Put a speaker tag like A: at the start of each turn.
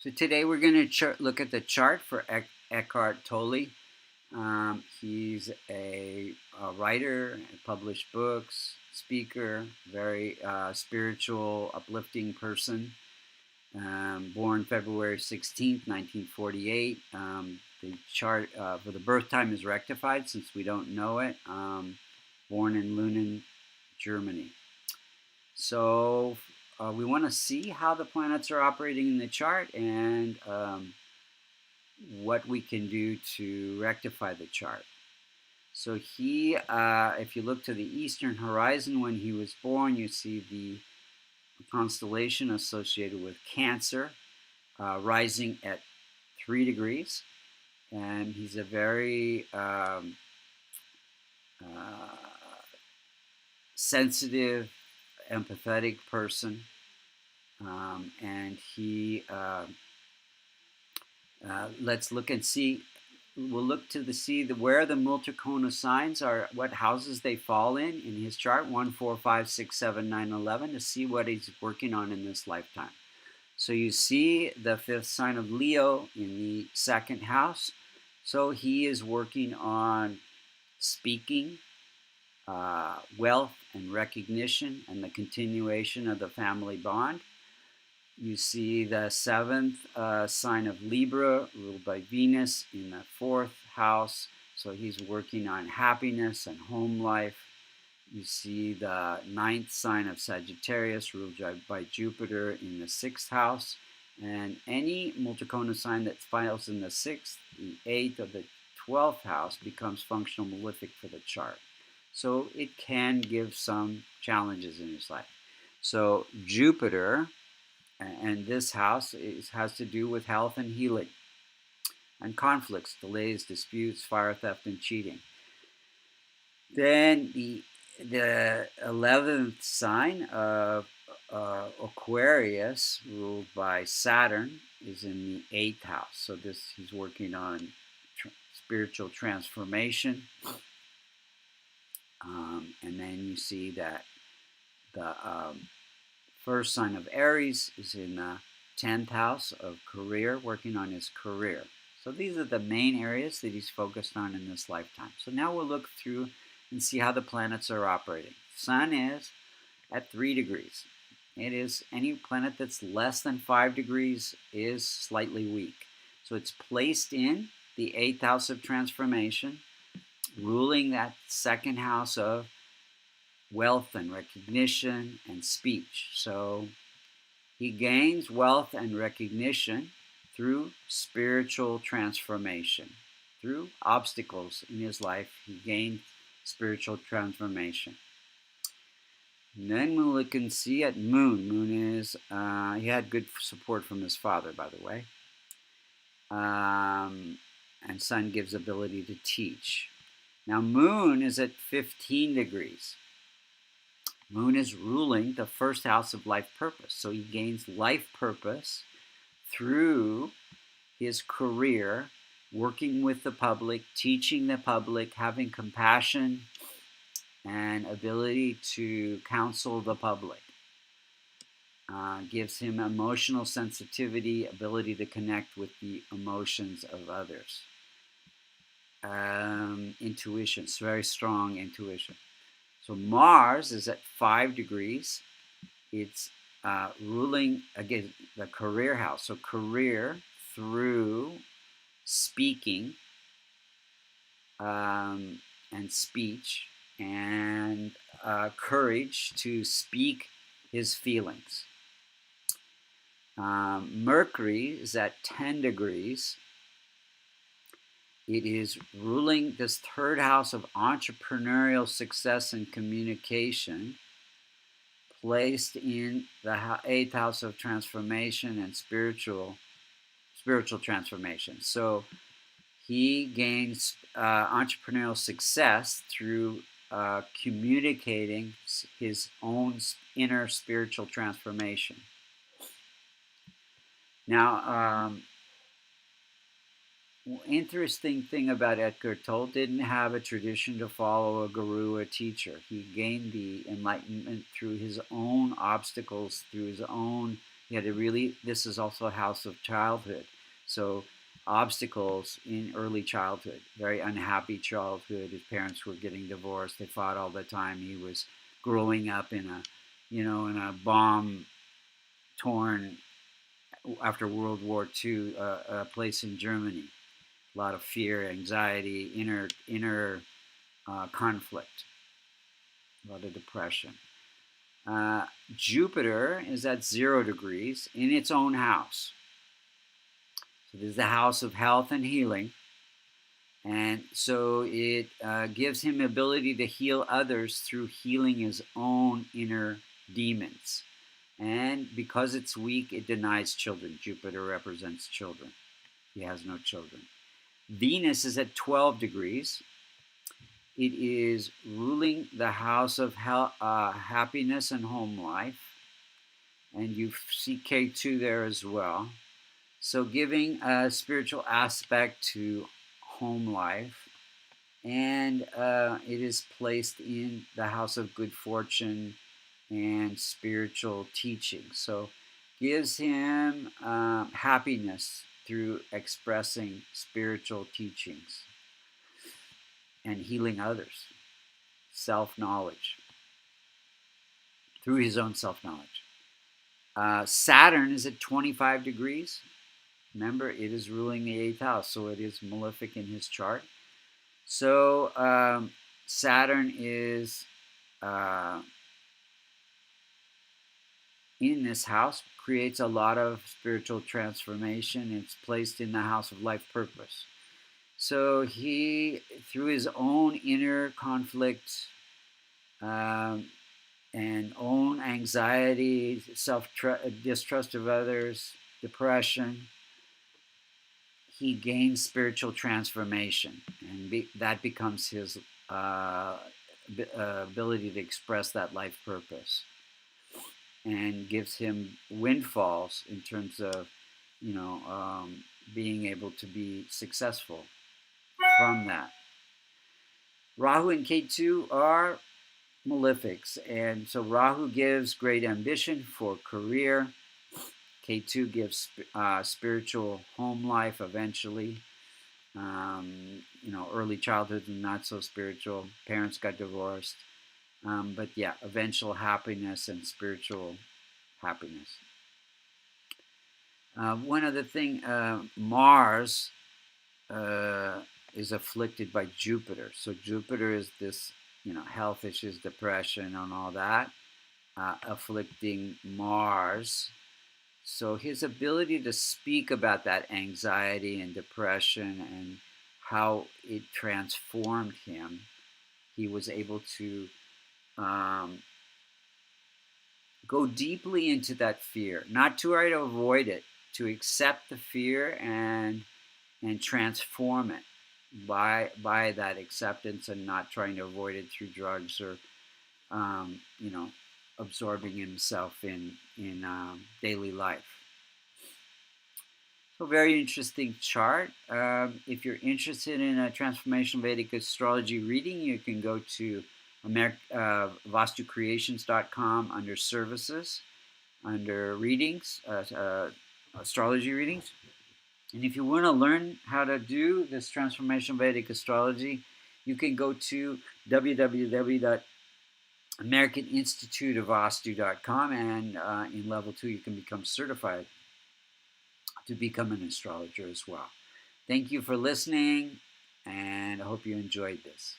A: So today we're going to look at the chart for Eckhart Tolle. He's a writer, published books, speaker, very spiritual, uplifting person. Born February 16th, 1948. The chart for the birth time is rectified since we don't know it. Born in Lunen, Germany. So we want to see how the planets are operating in the chart and what we can do to rectify the chart. So he, if you look to the eastern horizon when he was born, you see the constellation associated with Cancer, rising at 3 degrees. And he's a very sensitive, empathetic person. And he, let's look and see. We'll look to see where the multicona signs are, what houses they fall in his chart, 1, 4, 5, 6, 7, 9, 11, to see what he's working on in this lifetime. So you see the 5th sign of Leo in the 2nd house. So he is working on speaking, wealth and recognition, and the continuation of the family bond. You see the 7th sign of Libra, ruled by Venus, in the 4th house. So he's working on happiness and home life. You see the 9th sign of Sagittarius, ruled by Jupiter, in the 6th house. And any multicona sign that falls in the 6th, the 8th, or the 12th house becomes functional malefic for the chart. So it can give some challenges in his life. So Jupiter, and this house has to do with health and healing, and conflicts, delays, disputes, fire, theft, and cheating. Then the 11th sign of Aquarius, ruled by Saturn, is in the 8th house. So he's working on spiritual transformation. And then you see that the first sign of Aries is in the 10th house of career, working on his career. So these are the main areas that he's focused on in this lifetime. So now we'll look through and see how the planets are operating. Sun is at 3 degrees. It is any planet that's less than 5 degrees is slightly weak. So it's placed in the 8th house of transformation, ruling that 2nd house of wealth and recognition and speech. So he gains wealth and recognition through spiritual transformation. Through obstacles in his life, he gained spiritual transformation. And then we'll look and see at Moon. Moon is, he had good support from his father, by the way. And Sun gives ability to teach. Now Moon is at 15 degrees. Moon is ruling the 1st house of life purpose. So he gains life purpose through his career, working with the public, teaching the public, having compassion, and ability to counsel the public. Gives him emotional sensitivity, ability to connect with the emotions of others. Intuition, very strong intuition. So Mars is at 5 degrees. It's ruling, again, the career house. So career through speaking and speech, and courage to speak his feelings. Mercury is at 10 degrees. It is ruling this 3rd house of entrepreneurial success and communication, placed in the 8th house of transformation and spiritual transformation. So he gains entrepreneurial success through communicating his own inner spiritual transformation. Now, interesting thing about Eckhart Tolle, didn't have a tradition to follow a guru, a teacher. He gained the enlightenment through his own obstacles, through his own He had to really, this is also a house of childhood. So obstacles in early childhood, very unhappy childhood. His parents were getting divorced. They fought all the time. He was growing up in a, in a bomb torn after World War II, a place in Germany. A lot of fear, anxiety, inner conflict, a lot of depression. Jupiter is at 0 degrees in its own house. So this is the house of health and healing. And so it gives him ability to heal others through healing his own inner demons. And because it's weak, it denies children. Jupiter represents children. He has no children. Venus is at 12 degrees. It is ruling the house of happiness and home life. And you see K2 there as well. So giving a spiritual aspect to home life. And it is placed in the house of good fortune and spiritual teaching. So gives him happiness through expressing spiritual teachings and healing others, self-knowledge, through his own self-knowledge. Saturn is at 25 degrees. Remember, it is ruling the 8th house, so it is malefic in his chart. So Saturn is in this house, creates a lot of spiritual transformation. It's placed in the house of life purpose. So he, through his own inner conflict and own anxiety, distrust of others, depression, he gains spiritual transformation, and that becomes his ability to express that life purpose, and gives him windfalls in terms of, being able to be successful from that. Rahu and Ketu are malefics, and so Rahu gives great ambition for career. K2 gives spiritual home life eventually. Early childhood and not so spiritual. Parents got divorced. But yeah, eventual happiness and spiritual happiness. One other thing, Mars is afflicted by Jupiter. So Jupiter is this, health issues, depression, and all that, afflicting Mars. So his ability to speak about that anxiety and depression and how it transformed him, he was able to go deeply into that fear, not to try to avoid it, to accept the fear and transform it by that acceptance, and not trying to avoid it through drugs or absorbing himself in daily life. So very interesting chart. If you're interested in a transformational Vedic astrology reading, you can go to vastucreations.com under services, under readings, astrology readings. And if you want to learn how to do this transformational Vedic astrology, you can go to American Institute of Vastu.com, and in level 2 you can become certified to become an astrologer as well. Thank you for listening, and I hope you enjoyed this.